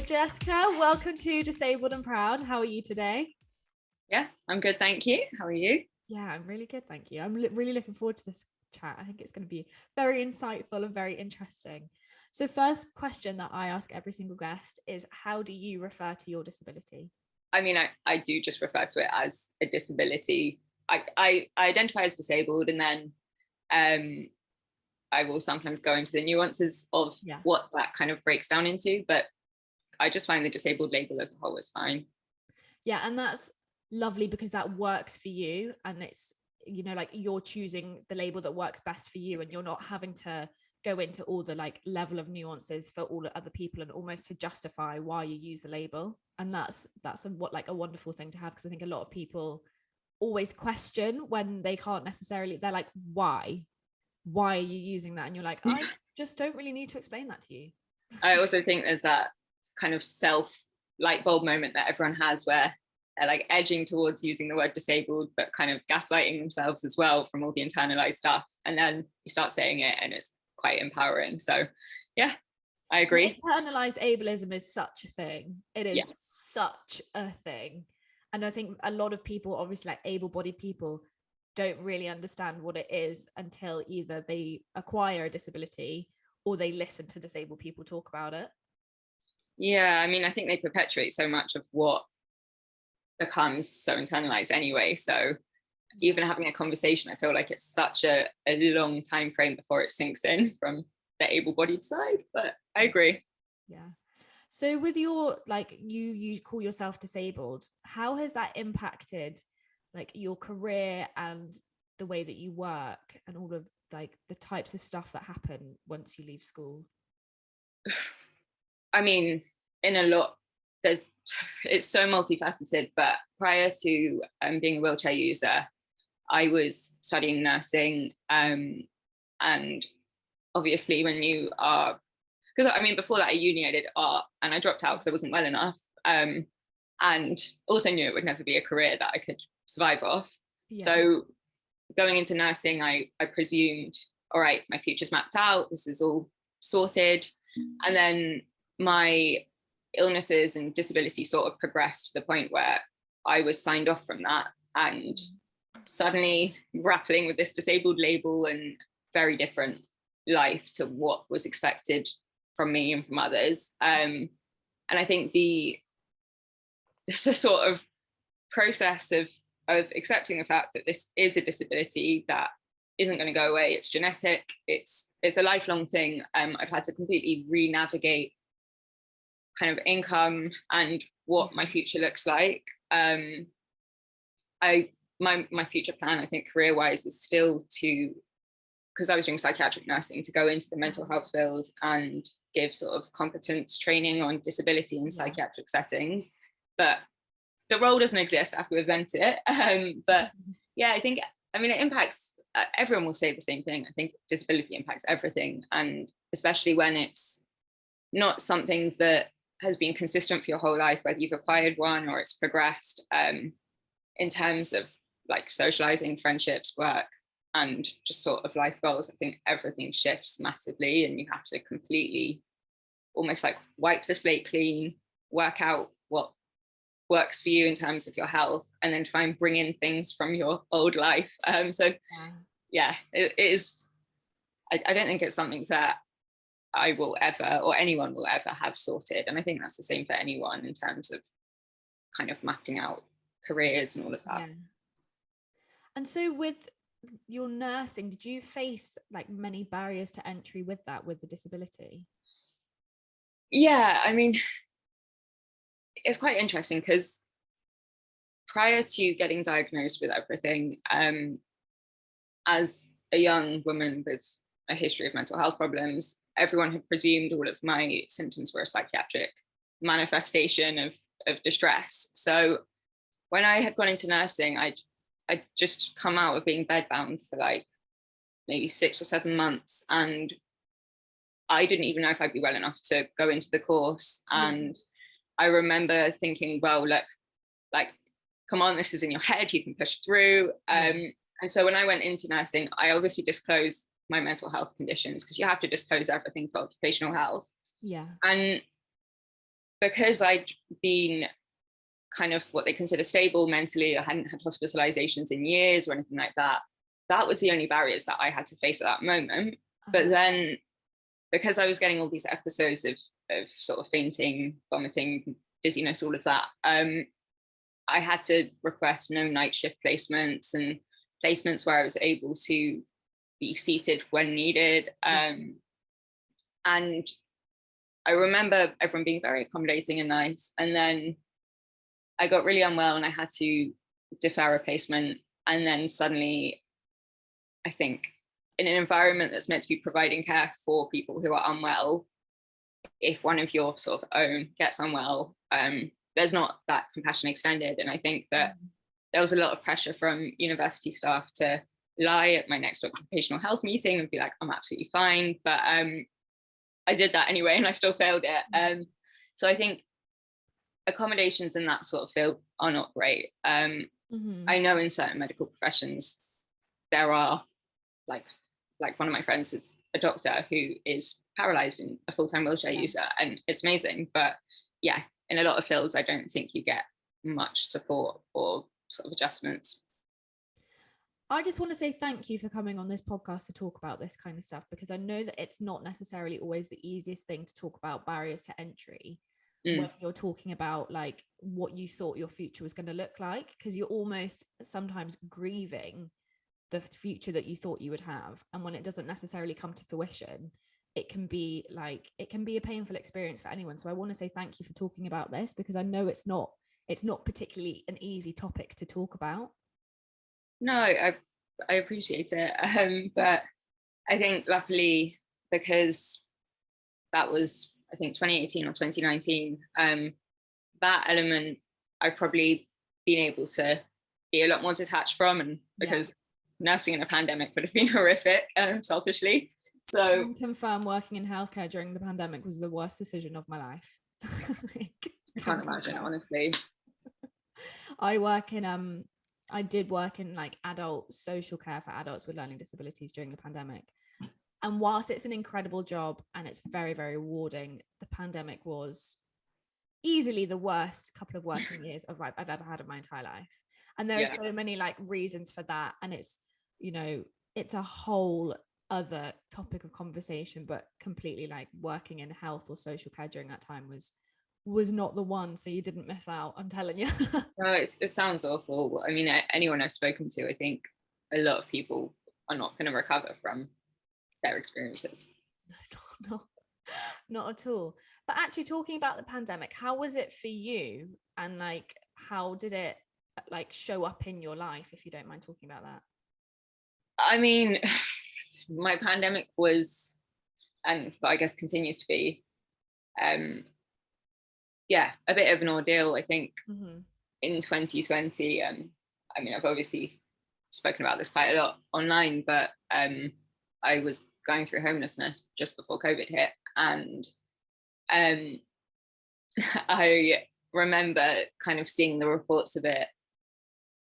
Jessica, welcome to Disabled and Proud. How are you today? Yeah, I'm good, thank you. How are you? Yeah, I'm really good, thank you. I'm really looking forward to this chat. I think it's going to be very insightful and very interesting. So, first question that I ask every single guest is, how do you refer to your disability? I mean, I do just refer to it as a disability. I identify as disabled, and then I will sometimes go into the nuances of Yeah. what that kind of breaks down into, but I just find the disabled label as a whole is fine. Yeah, and that's lovely because that works for you, and it's, you know, like you're choosing the label that works best for you, and you're not having to go into all the like level of nuances for all the other people and almost to justify why you use the label. And that's a wonderful thing to have, because I think a lot of people always question when they can't necessarily, they're like, why are you using that? And you're like, I just don't really need to explain that to you. I also think there's that kind of self light bulb moment that everyone has where they're like edging towards using the word disabled, but kind of gaslighting themselves as well from all the internalized stuff. And then you start saying it and it's quite empowering. So yeah, I agree. Internalized ableism is such a thing. It Yeah. is such a thing. And I think a lot of people, obviously like able-bodied people, don't really understand what it is until either they acquire a disability or they listen to disabled people talk about it. Yeah, I mean, I think they perpetuate so much of what becomes so internalized anyway. So even having a conversation, I feel like it's such a long time frame before it sinks in from the able-bodied side. But I agree. Yeah. So with your, like, you call yourself disabled, how has that impacted like your career and the way that you work and all of like the types of stuff that happen once you leave school? I mean, in a lot, there's it's so multifaceted. But prior to being a wheelchair user, I was studying nursing, and obviously when you are, because I mean before that at uni I did art and I dropped out because I wasn't well enough, and also knew it would never be a career that I could survive off. Yes. So going into nursing, I presumed, all right, my future's mapped out, this is all sorted. And then my illnesses and disability sort of progressed to the point where I was signed off from that, and suddenly grappling with this disabled label and very different life to what was expected from me and from others. And I think the sort of process of accepting the fact that this is a disability that isn't going to go away. It's genetic. It's a lifelong thing. I've had to completely re-navigate kind of income and what my future looks like. My future plan, I think, career-wise, is still to, because I was doing psychiatric nursing, to go into the mental health field and give sort of competence training on disability in psychiatric settings. But the role doesn't exist. I have to invent it. But yeah, I think, I mean, it impacts, everyone will say the same thing. I think disability impacts everything. And especially when it's not something that has been consistent for your whole life, whether you've acquired one or it's progressed, in terms of like socializing, friendships, work, and just sort of life goals. I think everything shifts massively and you have to completely almost like wipe the slate clean, work out what works for you in terms of your health, and then try and bring in things from your old life. So yeah, it is, I don't think it's something that I will ever, or anyone will ever have sorted. And I think that's the same for anyone in terms of kind of mapping out careers and all of that. Yeah. And so with your nursing, did you face like many barriers to entry with that, with the disability? Yeah, I mean, it's quite interesting because prior to getting diagnosed with everything, as a young woman with a history of mental health problems, everyone had presumed all of my symptoms were a psychiatric manifestation of distress. So when I had gone into nursing, I'd just come out of being bedbound for like maybe 6 or 7 months, and I didn't even know if I'd be well enough to go into the course. And I remember thinking, well, look, like, come on, this is in your head, you can push through. And so when I went into nursing, I obviously disclosed my mental health conditions, because you have to disclose everything for occupational health. Yeah. And because I'd been kind of what they consider stable mentally, I hadn't had hospitalizations in years or anything like that. That was the only barriers that I had to face at that moment. But then, because I was getting all these episodes of sort of fainting, vomiting, dizziness, all of that, I had to request no night shift placements and placements where I was able to be seated when needed. And I remember everyone being very accommodating and nice. And then I got really unwell and I had to defer a placement. And then suddenly, I think in an environment that's meant to be providing care for people who are unwell, if one of your sort of own gets unwell, there's not that compassion extended. And I think that there was a lot of pressure from university staff to lie at my next occupational health meeting and be like, I'm absolutely fine. But I did that anyway, and I still failed it. So I think accommodations in that sort of field are not great. I know in certain medical professions, there are like one of my friends is a doctor who is paralyzed and a full-time wheelchair user, and it's amazing. But yeah, in a lot of fields, I don't think you get much support or sort of adjustments. I just want to say thank you for coming on this podcast to talk about this kind of stuff, because I know that it's not necessarily always the easiest thing to talk about barriers to entry when you're talking about like what you thought your future was going to look like, because you're almost sometimes grieving the future that you thought you would have, and when it doesn't necessarily come to fruition, it can be a painful experience for anyone. So I want to say thank you for talking about this, because I know it's not particularly an easy topic to talk about. No, I appreciate it. But I think luckily, because that was, I think 2018 or 2019, that element I've probably been able to be a lot more detached from, and because nursing in a pandemic would have been horrific, selfishly. So I can confirm working in healthcare during the pandemic was the worst decision of my life. I can't imagine, honestly. I did work in like adult social care for adults with learning disabilities during the pandemic. And whilst it's an incredible job and it's very, very rewarding, the pandemic was easily the worst couple of working years I've ever had in my entire life. And there are so many like reasons for that. And it's, you know, it's a whole other topic of conversation, but completely like working in health or social care during that time was not the one. So you didn't miss out, I'm telling you. No, it sounds awful. I mean, anyone I've spoken to, I think a lot of people are not going to recover from their experiences. No, not at all. But actually, talking about the pandemic, how was it for you? And like, how did it like show up in your life, if you don't mind talking about that? I mean, my pandemic was, and I guess continues to be, a bit of an ordeal. I think in 2020, I mean, I've obviously spoken about this quite a lot online, but I was going through homelessness just before COVID hit, and I remember kind of seeing the reports of it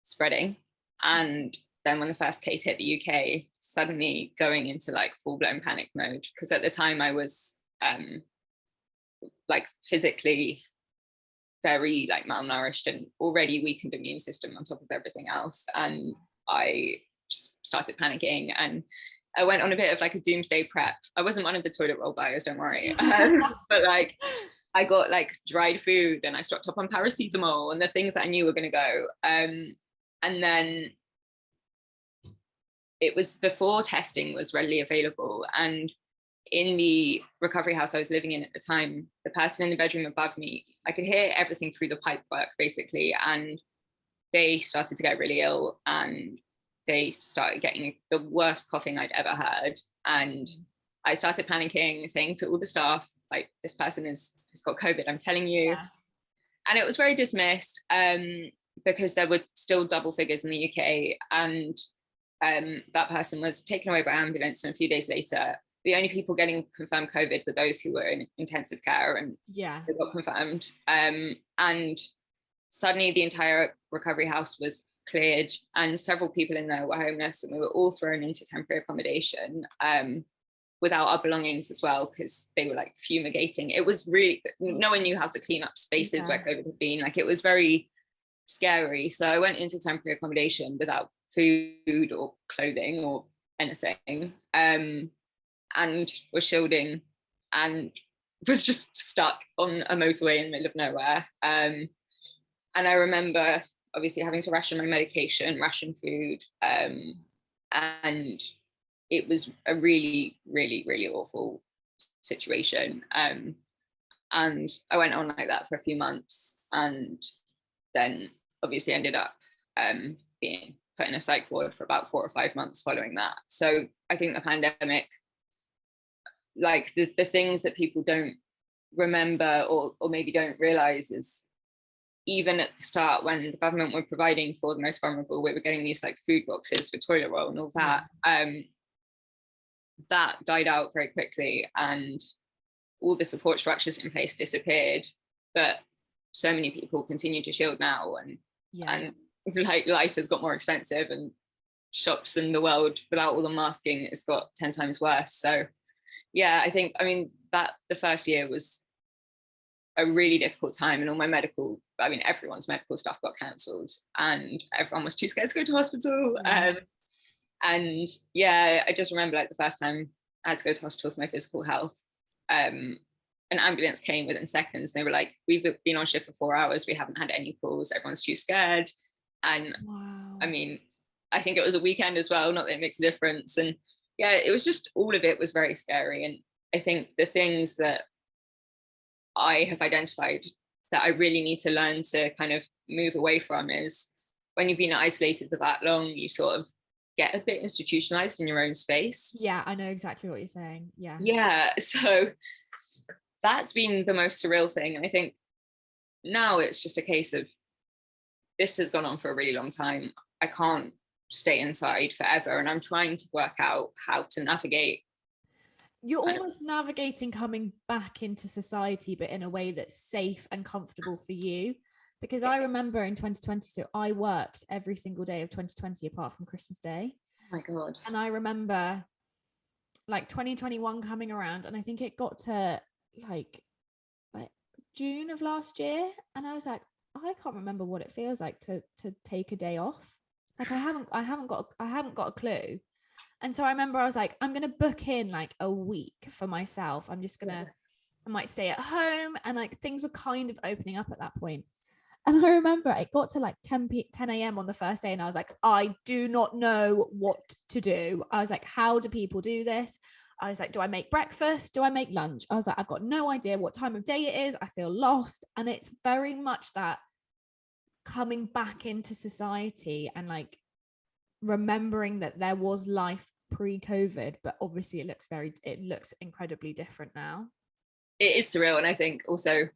spreading, and then when the first case hit the UK, suddenly going into like full-blown panic mode, because at the time I was like physically very like malnourished and already weakened immune system on top of everything else, and I just started panicking, and I went on a bit of like a doomsday prep. I wasn't one of the toilet roll buyers, don't worry, but like I got like dried food and I stocked up on paracetamol and the things that I knew were going to go. And then it was before testing was readily available, and in the recovery house I was living in at the time, the person in the bedroom above me, I could hear everything through the pipework basically, and they started to get really ill, and they started getting the worst coughing I'd ever heard. And I started panicking, saying to all the staff, like, this person has got COVID, I'm telling you. Yeah. And it was very dismissed, because there were still double figures in the UK, and that person was taken away by ambulance, and a few days later, the only people getting confirmed COVID were those who were in intensive care, and they got confirmed. And suddenly the entire recovery house was cleared, and several people in there were homeless, and we were all thrown into temporary accommodation. without our belongings as well, because they were like fumigating. It was really, no one knew how to clean up spaces where COVID had been. Like, it was very scary. So I went into temporary accommodation without food or clothing or anything, and was shielding, and was just stuck on a motorway in the middle of nowhere. And I remember obviously having to ration my medication, ration food, and it was a really, really, really awful situation. And I went on like that for a few months, and then obviously ended up being put in a psych ward for about 4 or 5 months following that. So I think the pandemic, like the things that people don't remember or maybe don't realize, is even at the start, when the government were providing for the most vulnerable, we were getting these like food boxes for toilet roll and all that. That died out very quickly, and all the support structures in place disappeared. But so many people continue to shield now, and like life has got more expensive, and shops in the world without all the masking, it's got 10 times worse. So yeah, I mean that the first year was a really difficult time, and all my medical, I mean everyone's medical stuff got cancelled, and everyone was too scared to go to hospital. And yeah, I just remember like the first time I had to go to hospital for my physical health, an ambulance came within seconds. They were like, we've been on shift for 4 hours, we haven't had any calls, everyone's too scared. And I mean, I think it was a weekend as well, not that it makes a difference. And yeah, it was just, all of it was very scary. And I think the things that I have identified that I really need to learn to kind of move away from is, when you've been isolated for that long, you sort of get a bit institutionalized in your own space. Yeah, I know exactly what you're saying. Yeah, so that's been the most surreal thing. And I think now it's just a case of, this has gone on for a really long time. I can't stay inside forever, and I'm trying to work out how to navigate. You're almost navigating coming back into society, but in a way that's safe and comfortable for you. Because I remember in 2020, so I worked every single day of 2020 apart from Christmas Day. Oh my God. And I remember like 2021 coming around, and I think it got to like June of last year, and I was like, I can't remember what it feels like to take a day off. Like I haven't got a clue. And so I remember I was like, I'm gonna book in like a week for myself. I'm just gonna, I might stay at home, and like things were kind of opening up at that point. And I remember it got to like 10 a.m. on the first day, and I was like, I do not know what to do. I was like, how do people do this? I was like, do I make breakfast? Do I make lunch? I was like, I've got no idea what time of day it is. I feel lost. And it's very much that coming back into society and like remembering that there was life pre-COVID, but obviously it looks incredibly different now. It is surreal. And I think also,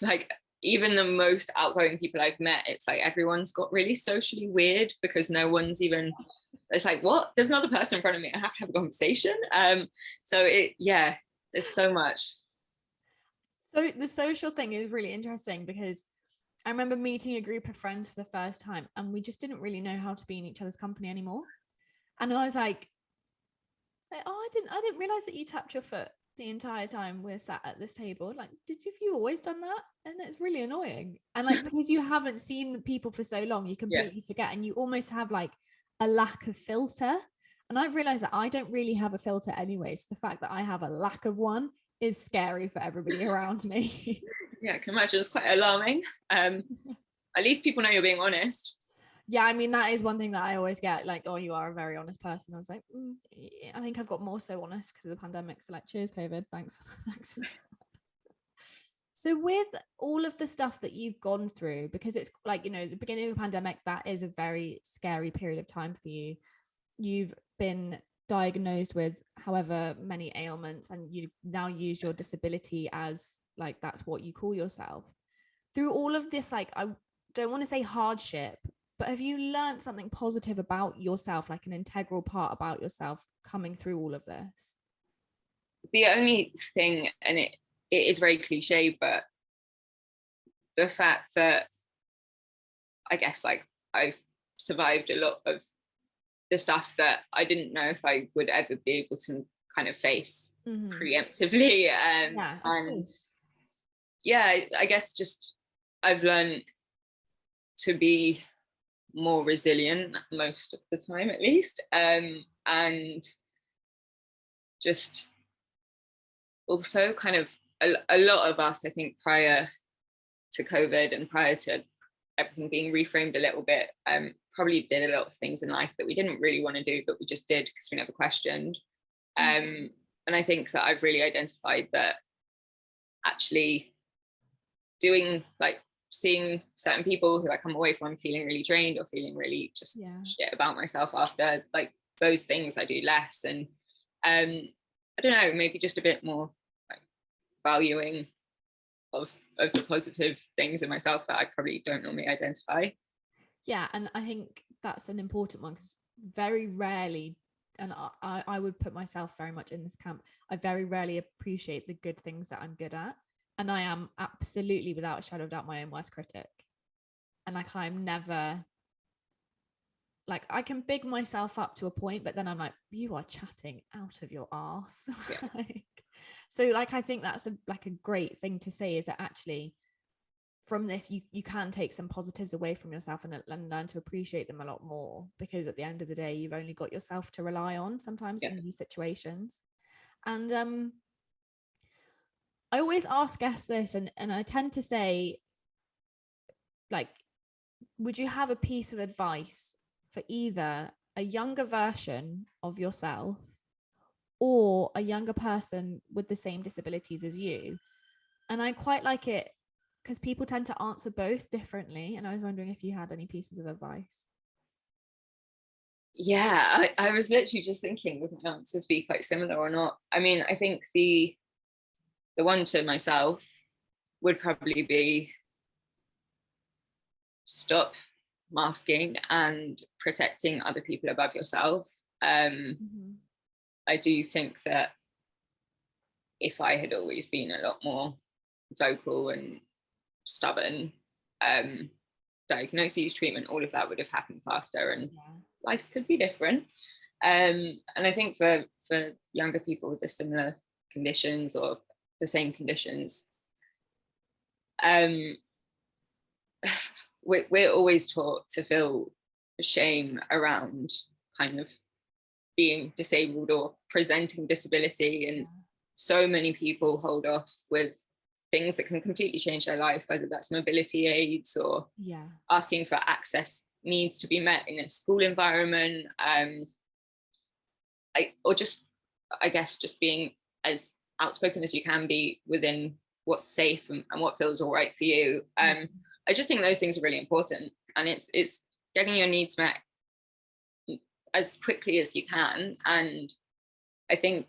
like, even the most outgoing people I've met, it's like everyone's got really socially weird, because no one's even, it's like, what? There's another person in front of me, I have to have a conversation. So there's so much. So the social thing is really interesting, because I remember meeting a group of friends for the first time, and we just didn't really know how to be in each other's company anymore. And I was like, oh, I didn't realize that you tapped your foot the entire time we're sat at this table. Like, have you always done that? And it's really annoying. And like, because you haven't seen people for so long, you completely forget, and you almost have like a lack of filter. And I've realized that I don't really have a filter anyway. So the fact that I have a lack of one is scary for everybody around me. Yeah, I can imagine. It's quite alarming. At least people know you're being honest. Yeah, I mean, that is one thing that I always get, like, oh, you are a very honest person. I was like, I think I've got more so honest because of the pandemic. So like, cheers, COVID. Thanks. So with all of the stuff that you've gone through, because it's like, you know, the beginning of the pandemic, that is a very scary period of time for you. You've been diagnosed with however many ailments, and you now use your disability as like, that's what you call yourself. Through all of this, like, I don't want to say hardship, but have you learned something positive about yourself, like an integral part about yourself coming through all of this? The only thing, and it is very cliche, but the fact that I guess like I've survived a lot of the stuff that I didn't know if I would ever be able to kind of face preemptively. Yeah, of And course. yeah, I guess just I've learned to be more resilient most of the time, at least, and just also kind of a lot of us, I think, prior to COVID and prior to everything being reframed a little bit, probably did a lot of things in life that we didn't really want to do, but we just did because we never questioned. And I think that I've really identified that actually doing, like, seeing certain people who I come away from feeling really drained or feeling really just shit about myself after, like, those things I do less. And I don't know, maybe just a bit more like valuing of the positive things in myself that I probably don't normally identify. Yeah, and I think that's an important one, because very rarely, and I would put myself very much in this camp, I very rarely appreciate the good things that I'm good at. And I am absolutely, without a shadow of doubt, my own worst critic. And like, I'm never, like, I can big myself up to a point, but then I'm like, you are chatting out of your arse. Yeah. Like, so like, I think that's a great thing to say, is that actually from this, you can take some positives away from yourself and learn to appreciate them a lot more, because at the end of the day, you've only got yourself to rely on sometimes in these situations. And I always ask guests this, and I tend to say, like, would you have a piece of advice for either a younger version of yourself or a younger person with the same disabilities as you? And I quite like it because people tend to answer both differently. And I was wondering if you had any pieces of advice. Yeah, I was literally just thinking, would my answers be quite similar or not? I mean, I think the one to myself would probably be stop masking and protecting other people above yourself. I do think that if I had always been a lot more vocal and stubborn, diagnoses, treatment, all of that would have happened faster, and life could be different. And I think for younger people with the similar conditions or the same conditions, we're always taught to feel shame around kind of being disabled or presenting disability, and so many people hold off with things that can completely change their life, whether that's mobility aids or asking for access needs to be met in a school environment, or just, I guess, just being as outspoken as you can be within what's safe and what feels all right for you. I just think those things are really important, and it's getting your needs met as quickly as you can. And I think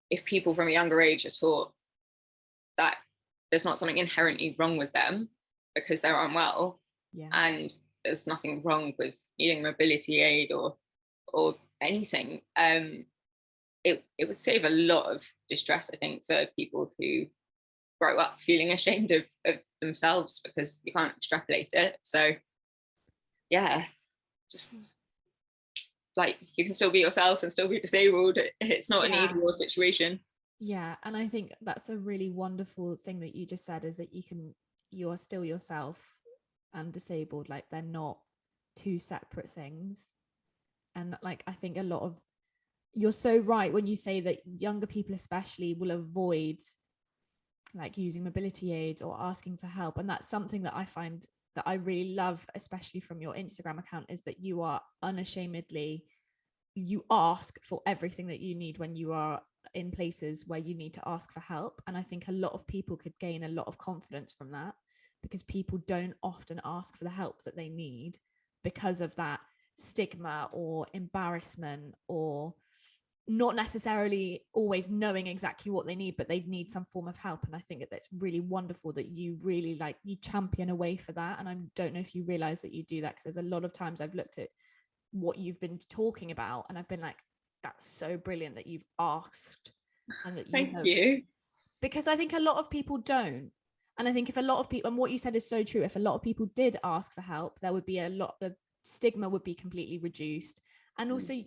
if people from a younger age are taught that there's not something inherently wrong with them because they're unwell, and there's nothing wrong with needing mobility aid or anything, it would save a lot of distress, I think, for people who grow up feeling ashamed of themselves because you can't extrapolate it. So yeah, just like, you can still be yourself and still be disabled. It's not an either or situation. Yeah, and I think that's a really wonderful thing that you just said, is that you are still yourself and disabled. Like, they're not two separate things. And like, I think you're so right when you say that younger people especially will avoid like using mobility aids or asking for help. And that's something that I find that I really love, especially from your Instagram account, is that you are unashamedly, you ask for everything that you need when you are in places where you need to ask for help. And I think a lot of people could gain a lot of confidence from that, because people don't often ask for the help that they need because of that stigma or embarrassment, or not necessarily always knowing exactly what they need, but they need some form of help. And I think that that's really wonderful that you really, like, you champion a way for that. And I don't know if you realize that you do that, because there's a lot of times I've looked at what you've been talking about and I've been like, that's so brilliant that you've asked and that Thank you. Because I think a lot of people don't. And I think if a lot of people, and what you said is so true, if a lot of people did ask for help, there would be the stigma would be completely reduced. And also, you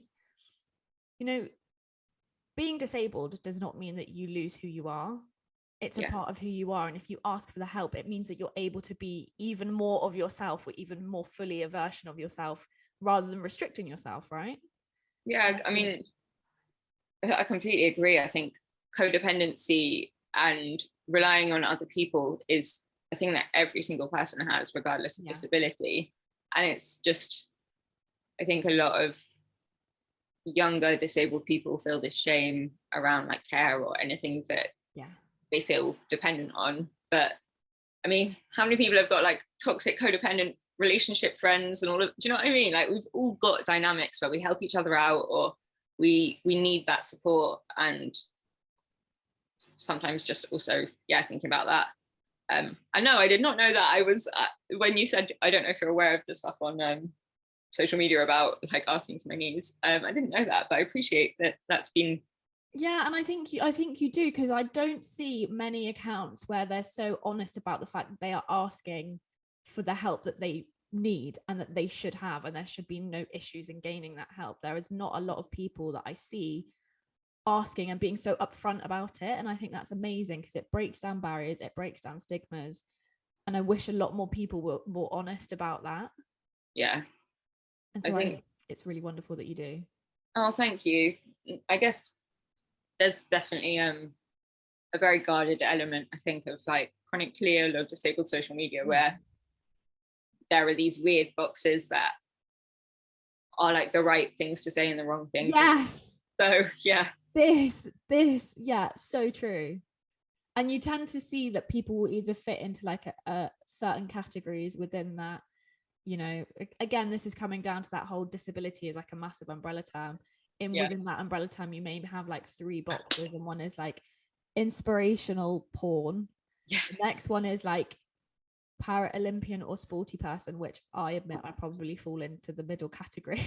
know, being disabled does not mean that you lose who you are. It's a part of who you are. And if you ask for the help, it means that you're able to be even more of yourself, or even more fully a version of yourself, rather than restricting yourself, right? Yeah, I mean, I completely agree. I think codependency and relying on other people is a thing that every single person has, regardless of disability. And it's just, I think a lot of younger disabled people feel this shame around like care or anything that they feel dependent on. But I mean, how many people have got like toxic codependent relationship friends and all of, do you know what I mean? Like, we've all got dynamics where we help each other out, or we need that support. And sometimes just also thinking about that. I know I did not know that. I was when you said, I don't know if you're aware of the stuff on social media about like asking for my knees. I didn't know that, but I appreciate that that's been. Yeah, and I think you do, because I don't see many accounts where they're so honest about the fact that they are asking for the help that they need and that they should have, and there should be no issues in gaining that help. There is not a lot of people that I see asking and being so upfront about it, and I think that's amazing, because it breaks down barriers, it breaks down stigmas, and I wish a lot more people were more honest about that. And so I think it's really wonderful that you do. Oh, thank you. I guess there's definitely a very guarded element, I think, of like chronically ill or disabled social media, where there are these weird boxes that are like the right things to say and the wrong things. Yes. So this so true. And you tend to see that people will either fit into like a certain categories within that, you know, again, this is coming down to that whole disability is like a massive umbrella term. Within that umbrella term, you may have like 3 boxes, and one is like inspirational porn. The next one is like para-Olympian or sporty person, which I admit I probably fall into the middle category.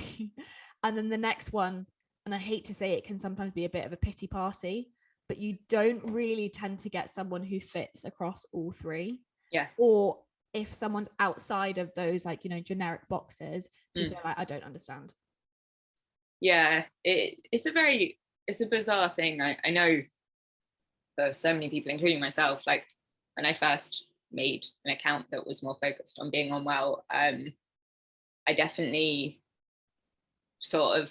And then the next one, and I hate to say it, can sometimes be a bit of a pity party, but you don't really tend to get someone who fits across all 3. Or if someone's outside of those, like, you know, generic boxes, people are like, I don't understand. It's a bizarre thing. I know for so many people, including myself, like when I first made an account that was more focused on being unwell, I definitely sort of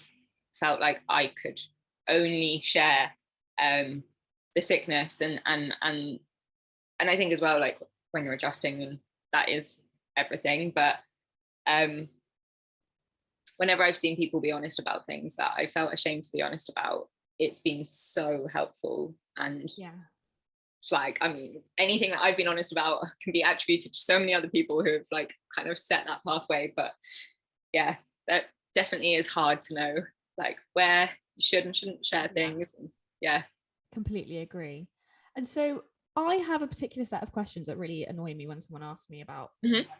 felt like I could only share the sickness and I think as well, like when you're adjusting, and that is everything, but whenever I've seen people be honest about things that I felt ashamed to be honest about, it's been so helpful. And like, I mean, anything that I've been honest about can be attributed to so many other people who have like kind of set that pathway. But that definitely is hard to know like where you should and shouldn't share things. And completely agree. And so I have a particular set of questions that really annoy me when someone asks me about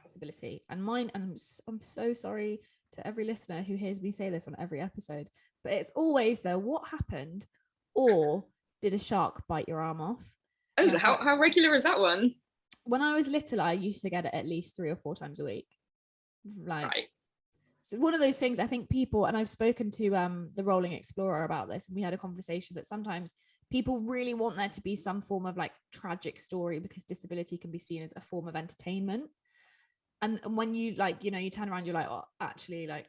disability, and mine, and I'm so sorry to every listener who hears me say this on every episode, but it's always what happened, or did a shark bite your arm off? Oh, how regular is that one? When I was little, I used to get it at least 3 or 4 times a week. Like, so one of those things, I think people, and I've spoken to the Rolling Explorer about this, and we had a conversation that sometimes people really want there to be some form of like tragic story, because disability can be seen as a form of entertainment. And when you like, you know, you turn around, you're like, oh, actually, like,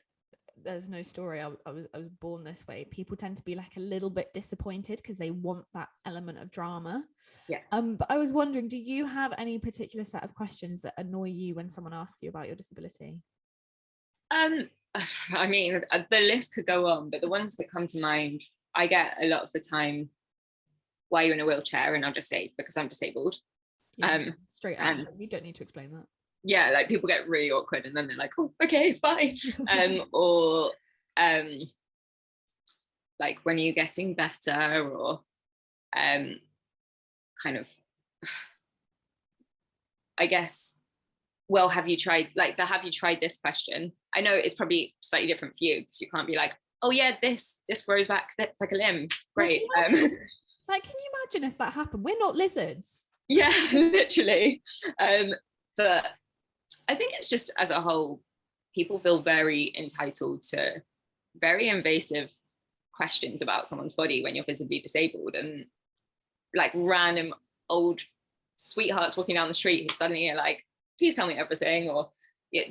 there's no story. I was born this way. People tend to be like a little bit disappointed because they want that element of drama. But I was wondering, do you have any particular set of questions that annoy you when someone asks you about your disability? I mean, the list could go on, but the ones that come to mind, I get a lot of the time, why are you in a wheelchair? And I'll just say, because I'm disabled. Straight up, you don't need to explain that. Like people get really awkward, and then they're like, oh, okay, bye. Or like, when are you getting better? Or kind of, I guess, well, have you tried this question? I know it's probably slightly different for you, because you can't be like, oh yeah, this grows back like a limb, great. Like, can you imagine if that happened? We're not lizards. Literally. But I think it's just, as a whole, people feel very entitled to very invasive questions about someone's body when you're visibly disabled, and like random old sweethearts walking down the street who suddenly are like, please tell me everything, or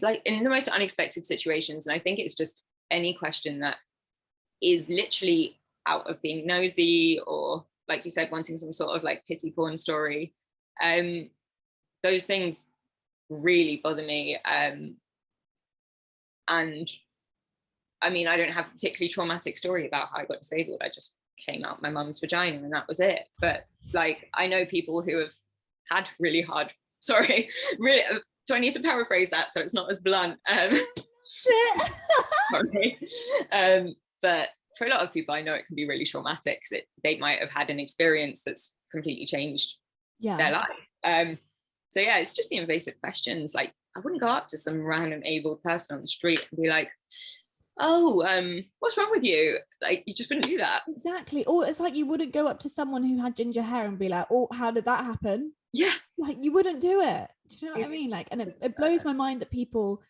like in the most unexpected situations. And I think it's just any question that is literally out of being nosy, or like you said, wanting some sort of like pity porn story. Those things really bother me. And I mean, I don't have a particularly traumatic story about how I got disabled. I just came out my mum's vagina and that was it. But like, I know people who have had really hard, sorry, really, do I need to paraphrase that so it's not as blunt? Sorry. But for a lot of people, I know it can be really traumatic, because they might have had an experience that's completely changed their life. So yeah, it's just the invasive questions. Like, I wouldn't go up to some random abled person on the street and be like, oh, what's wrong with you? Like, you just wouldn't do that. Exactly. Or it's like you wouldn't go up to someone who had ginger hair and be like, oh, how did that happen? Yeah. Like, you wouldn't do it. Do you know what I mean? Like, and it blows my mind that people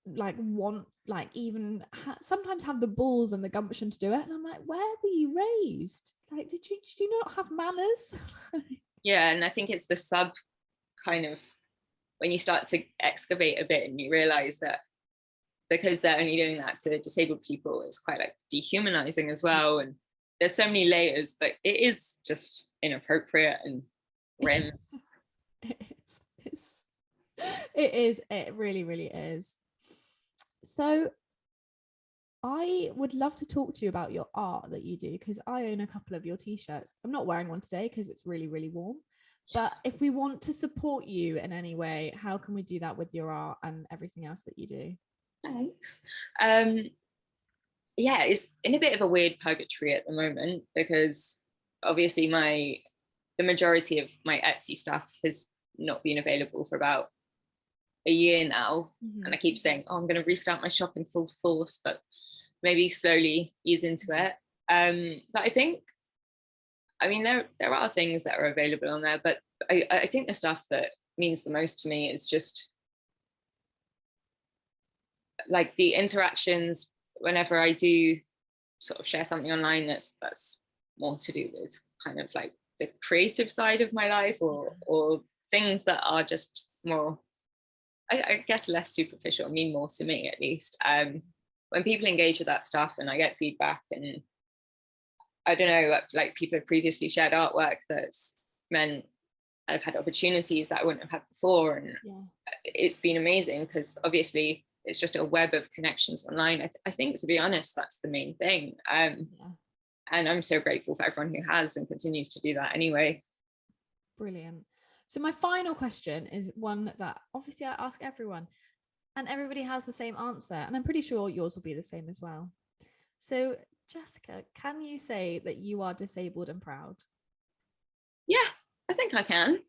like want, like, even sometimes have the balls and the gumption to do it. And I'm like, where were you raised? Like, did you not have manners? Yeah. And I think it's the sub kind of, when you start to excavate a bit and you realize that because they're only doing that to disabled people, it's quite like dehumanizing as well. And there's so many layers, but it is just inappropriate and grim. It really, really is. So I would love to talk to you about your art that you do, because I own a couple of your t-shirts. I'm not wearing one today because it's really, really warm. But if we want to support you in any way, how can we do that with your art and everything else that you do? Thanks. Yeah, it's in a bit of a weird purgatory at the moment, because obviously the majority of my Etsy stuff has not been available for about a year now. And I keep saying, oh, I'm going to restart my shop in full force, but maybe slowly ease into it. But I think, I mean, there are things that are available on there, but I think the stuff that means the most to me is just like the interactions whenever I do sort of share something online that's more to do with kind of like the creative side of my life, or things that are just more, I guess, less superficial, mean more to me at least. When people engage with that stuff and I get feedback, and I don't know, like people have previously shared artwork that's meant I've had opportunities that I wouldn't have had before. And it's been amazing, because obviously it's just a web of connections online. I think, to be honest, that's the main thing. And I'm so grateful for everyone who has and continues to do that anyway. Brilliant. So my final question is one that obviously I ask everyone, and everybody has the same answer, and I'm pretty sure yours will be the same as well. So Jessica, can you say that you are disabled and proud? Yeah, I think I can.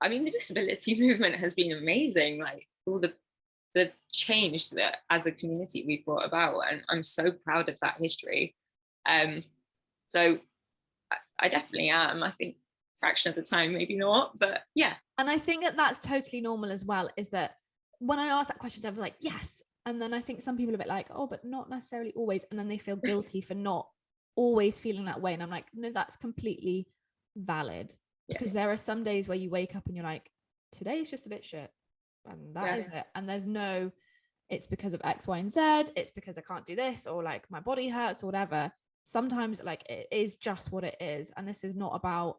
I mean, the disability movement has been amazing, like all the change that as a community we've brought about, and I'm so proud of that history. So I definitely am. I think fraction of the time, maybe not, but yeah. And I think that that's totally normal as well, is that when I ask that question, I was like, yes. And then I think some people are a bit like, oh, but not necessarily always. And then they feel guilty for not always feeling that way. And I'm like, no, that's completely valid. Because there are some days where you wake up and you're like, today is just a bit shit. And that is it. And there's no, it's because of X, Y, and Z. It's because I can't do this, or like my body hurts or whatever. Sometimes like it is just what it is. And this is not about,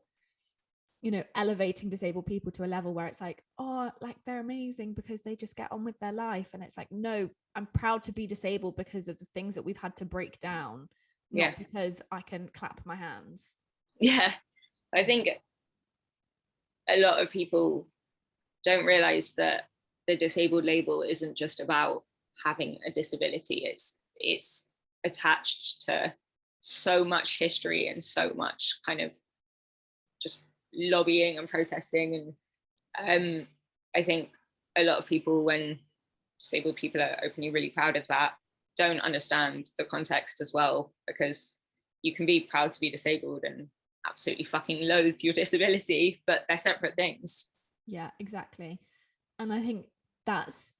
you know, elevating disabled people to a level where it's like, oh, like they're amazing because they just get on with their life. And it's like, no, I'm proud to be disabled because of the things that we've had to break down, not because I can clap my hands. Yeah, I think a lot of people don't realize that the disabled label isn't just about having a disability. It's attached to so much history and so much kind of just lobbying and protesting. And I think a lot of people, when disabled people are openly really proud of that, don't understand the context as well, because you can be proud to be disabled and absolutely fucking loathe your disability, but they're separate things. Yeah, exactly. And I think that's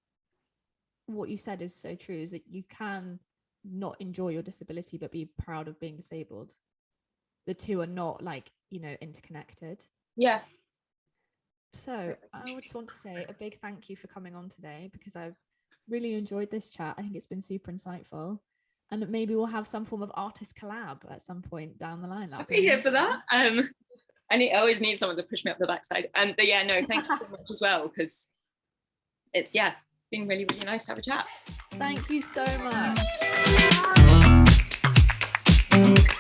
what you said is so true, is that you can not enjoy your disability but be proud of being disabled. The two are not like, you know, interconnected. Yeah. So I would just want to say a big thank you for coming on today, because I've really enjoyed this chat. I think it's been super insightful, and maybe we'll have some form of artist collab at some point down the line. I'll be here for that. I always need someone to push me up the backside. But yeah, no, thank you so much as well, because it's been really, really nice to have a chat. Thank you so much.